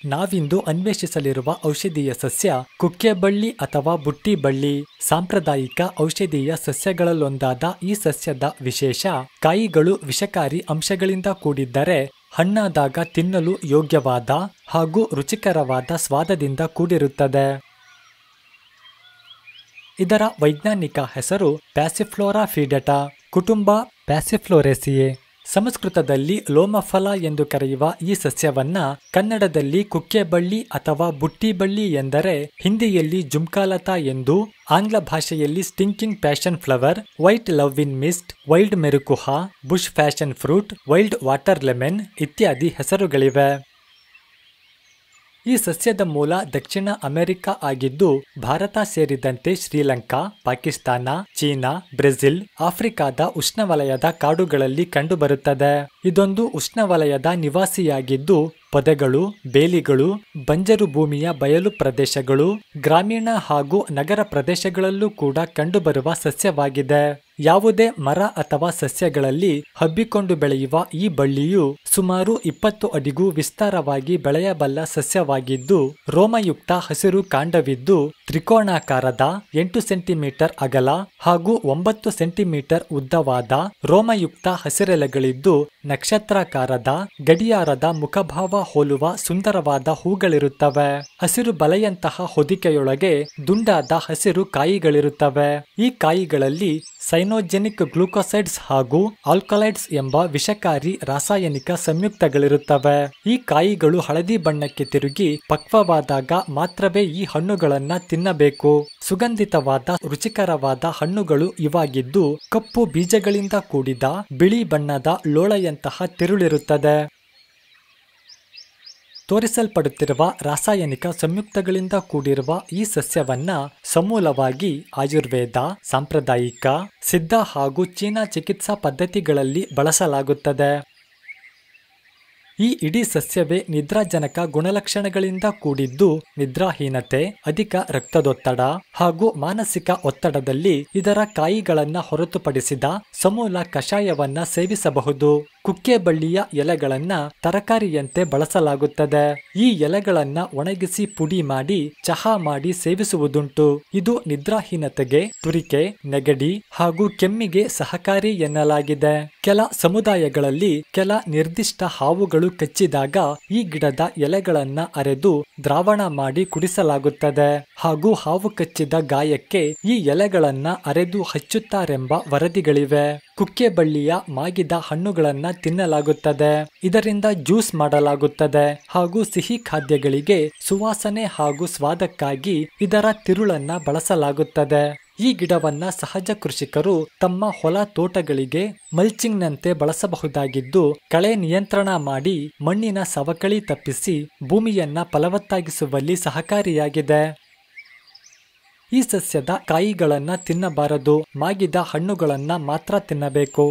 ನಾವಿಂದು ಅನ್ವೇಷಿಸಲಿರುವ ಔಷಧೀಯ ಸಸ್ಯ ಕುಕ್ಕೆ ಬಳ್ಳಿ ಅಥವಾ ಬುಟ್ಟಿ ಬಳ್ಳಿ. ಸಾಂಪ್ರದಾಯಿಕ ಔಷಧೀಯ ಸಸ್ಯಗಳಲ್ಲೊಂದಾದ ಈ ಸಸ್ಯದ ವಿಶೇಷ ಕಾಯಿಗಳು ವಿಷಕಾರಿ ಅಂಶಗಳಿಂದ ಕೂಡಿದ್ದರೆ ಹಣ್ಣಾದಾಗ ತಿನ್ನಲು ಯೋಗ್ಯವಾದ ಹಾಗೂ ರುಚಿಕರವಾದ ಸ್ವಾದದಿಂದ ಕೂಡಿರುತ್ತದೆ. ಇದರ ವೈಜ್ಞಾನಿಕ ಹೆಸರು ಪ್ಯಾಸಿಫ್ಲೋರಾ ಫೀಡೆಟಾ, ಕುಟುಂಬ ಪ್ಯಾಸಿಫ್ಲೋರೇಸಿಯೇ. ಸಂಸ್ಕೃತದಲ್ಲಿ ಲೋಮಫಲ ಎಂದು ಕರೆಯುವ ಈ ಸಸ್ಯವನ್ನ ಕನ್ನಡದಲ್ಲಿ ಕುಕ್ಕೆಬಳ್ಳಿ ಅಥವಾ ಬುಟ್ಟಿಬಳ್ಳಿ ಎಂದರೆ, ಹಿಂದಿಯಲ್ಲಿ ಜುಮ್ಕಾಲತಾ ಎಂದು, ಆಂಗ್ಲ ಭಾಷೆಯಲ್ಲಿ stinking passion flower, white love in mist, wild ಮೆರುಕುಹ, bush passion fruit, wild water lemon ಇತ್ಯಾದಿ ಹೆಸರುಗಳಿವೆ. ಈ ಸಸ್ಯದ ಮೂಲ ದಕ್ಷಿಣ ಅಮೆರಿಕ ಆಗಿದ್ದು ಭಾರತ ಸೇರಿದಂತೆ ಶ್ರೀಲಂಕಾ, ಪಾಕಿಸ್ತಾನ, ಚೀನಾ, ಬ್ರೆಜಿಲ್, ಆಫ್ರಿಕಾದ ಉಷ್ಣವಲಯದ ಕಾಡುಗಳಲ್ಲಿ ಕಂಡುಬರುತ್ತದೆ. ಇದೊಂದು ಉಷ್ಣವಲಯದ ನಿವಾಸಿಯಾಗಿದ್ದು ಪೊದೆಗಳು, ಬೇಲಿಗಳು, ಬಂಜರು ಭೂಮಿಯ ಬಯಲು ಪ್ರದೇಶಗಳು, ಗ್ರಾಮೀಣ ಹಾಗೂ ನಗರ ಪ್ರದೇಶಗಳಲ್ಲೂ ಕೂಡ ಕಂಡುಬರುವ ಸಸ್ಯವಾಗಿದೆ. ಯಾವುದೇ ಮರ ಅಥವಾ ಸಸ್ಯಗಳಲ್ಲಿ ಹಬ್ಬಿಕೊಂಡು ಬೆಳೆಯುವ ಈ ಬಳ್ಳಿಯು ಸುಮಾರು 20 ಅಡಿಗೂ ವಿಸ್ತಾರವಾಗಿ ಬೆಳೆಯಬಲ್ಲ ಸಸ್ಯವಾಗಿದ್ದು ರೋಮಯುಕ್ತ ಹಸಿರು ಕಾಂಡವಿದ್ದು ತ್ರಿಕೋಣಾಕಾರದ 8 ಸೆಂಟಿಮೀಟರ್ ಅಗಲ ಹಾಗೂ 9 ಸೆಂಟಿಮೀಟರ್ ಉದ್ದವಾದ ರೋಮಯುಕ್ತ ಹಸಿರೆಲೆಗಳಿದ್ದು ನಕ್ಷತ್ರಾಕಾರದ ಗಡಿಯಾರದ ಮುಖಭಾವ ಹೋಲುವ ಸುಂದರವಾದ ಹೂಗಳಿರುತ್ತವೆ. ಹಸಿರು ಬಲೆಯಂತಹ ಹೊದಿಕೆಯೊಳಗೆ ದುಂಡಾದ ಹಸಿರು ಕಾಯಿಗಳಿರುತ್ತವೆ. ಈ ಕಾಯಿಗಳಲ್ಲಿ ಸೈನೋಜೆನಿಕ್ ಗ್ಲೂಕೋಸೈಡ್ಸ್ ಹಾಗೂ ಆಲ್ಕಲೈಡ್ಸ್ ಎಂಬ ವಿಷಕಾರಿ ರಾಸಾಯನಿಕ ಸಂಯುಕ್ತಗಳಿರುತ್ತವೆ. ಈ ಕಾಯಿಗಳು ಹಳದಿ ಬಣ್ಣಕ್ಕೆ ತಿರುಗಿ ಪಕ್ವವಾದಾಗ ಮಾತ್ರವೇ ಈ ಹಣ್ಣುಗಳನ್ನ ತಿನ್ನಬೇಕು. ಸುಗಂಧಿತವಾದ ರುಚಿಕರವಾದ ಹಣ್ಣುಗಳು ಇವಾಗಿದ್ದು ಕಪ್ಪು ಬೀಜಗಳಿಂದ ಕೂಡಿದ ಬಿಳಿ ಬಣ್ಣದ ಲೋಳೆಯಂತಹ ತಿರುಳಿರುತ್ತದೆ. ತೋರಿಸಲ್ಪಡುತ್ತಿರುವ ರಾಸಾಯನಿಕ ಸಂಯುಕ್ತಗಳಿಂದ ಕೂಡಿರುವ ಈ ಸಸ್ಯವನ್ನ ಸಮೂಲವಾಗಿ ಆಯುರ್ವೇದ, ಸಾಂಪ್ರದಾಯಿಕ, ಸಿದ್ಧ ಹಾಗೂ ಚೀನಾ ಚಿಕಿತ್ಸಾ ಪದ್ಧತಿಗಳಲ್ಲಿ ಬಳಸಲಾಗುತ್ತದೆ. ಈ ಇಡೀ ಸಸ್ಯವೇ ನಿದ್ರಾಜನಕ ಗುಣಲಕ್ಷಣಗಳಿಂದ ಕೂಡಿದ್ದು ನಿದ್ರಾಹೀನತೆ, ಅಧಿಕ ರಕ್ತದೊತ್ತಡ ಹಾಗೂ ಮಾನಸಿಕ ಒತ್ತಡದಲ್ಲಿ ಇದರ ಕಾಯಿಗಳನ್ನ ಹೊರತುಪಡಿಸಿದ ಸಮೂಲ ಕಷಾಯವನ್ನ ಸೇವಿಸಬಹುದು. ಕುಕ್ಕೆ ಬಳ್ಳಿಯ ಎಲೆಗಳನ್ನ ತರಕಾರಿಯಂತೆ ಬಳಸಲಾಗುತ್ತದೆ. ಈ ಎಲೆಗಳನ್ನ ಒಣಗಿಸಿ ಪುಡಿ ಮಾಡಿ ಚಹಾ ಮಾಡಿ ಸೇವಿಸುವುದುಂಟು. ಇದು ನಿದ್ರಾಹೀನತೆಗೆ, ತುರಿಕೆ, ನೆಗಡಿ ಹಾಗೂ ಕೆಮ್ಮಿಗೆ ಸಹಕಾರಿ ಎನ್ನಲಾಗಿದೆ. ಕೆಲ ಸಮುದಾಯಗಳಲ್ಲಿ ಕೆಲ ನಿರ್ದಿಷ್ಟ ಹಾವುಗಳು ಕಚ್ಚಿದಾಗ ಈ ಗಿಡದ ಎಲೆಗಳನ್ನ ಅರೆದು ದ್ರಾವಣ ಮಾಡಿ ಕುಡಿಸಲಾಗುತ್ತದೆ ಹಾಗೂ ಹಾವು ಕಚ್ಚಿದ ಗಾಯಕ್ಕೆ ಈ ಎಲೆಗಳನ್ನ ಅರೆದು ಹಚ್ಚುತ್ತಾರೆಂಬ ವರದಿಗಳಿವೆ. ಕುಕ್ಕೆ ಬಳ್ಳಿಯ ಮಾಗಿದ ಹಣ್ಣುಗಳನ್ನ ತಿನ್ನಲಾಗುತ್ತದೆ. ಇದರಿಂದ ಜ್ಯೂಸ್ ಮಾಡಲಾಗುತ್ತದೆ ಹಾಗೂ ಸಿಹಿ ಖಾದ್ಯಗಳಿಗೆ ಸುವಾಸನೆ ಹಾಗೂ ಸ್ವಾದಕ್ಕಾಗಿ ಇದರ ತಿರುಳನ್ನ ಬಳಸಲಾಗುತ್ತದೆ. ಈ ಗಿಡವನ್ನ ಸಹಜ ಕೃಷಿಕರು ತಮ್ಮ ಹೊಲ ತೋಟಗಳಿಗೆ ಮಲ್ಚಿಂಗ್ನಂತೆ ಬಳಸಬಹುದಾಗಿದ್ದು ಕಳೆ ನಿಯಂತ್ರಣ ಮಾಡಿ ಮಣ್ಣಿನ ಸವಕಳಿ ತಪ್ಪಿಸಿ ಭೂಮಿಯನ್ನ ಫಲವತ್ತಾಗಿಸುವಲ್ಲಿ ಸಹಕಾರಿಯಾಗಿದೆ. ಈ ಸಸ್ಯದ ಕಾಯಿಗಳನ್ನ ತಿನ್ನಬಾರದು, ಮಾಗಿದ ಹಣ್ಣುಗಳನ್ನ ಮಾತ್ರ ತಿನ್ನಬೇಕು.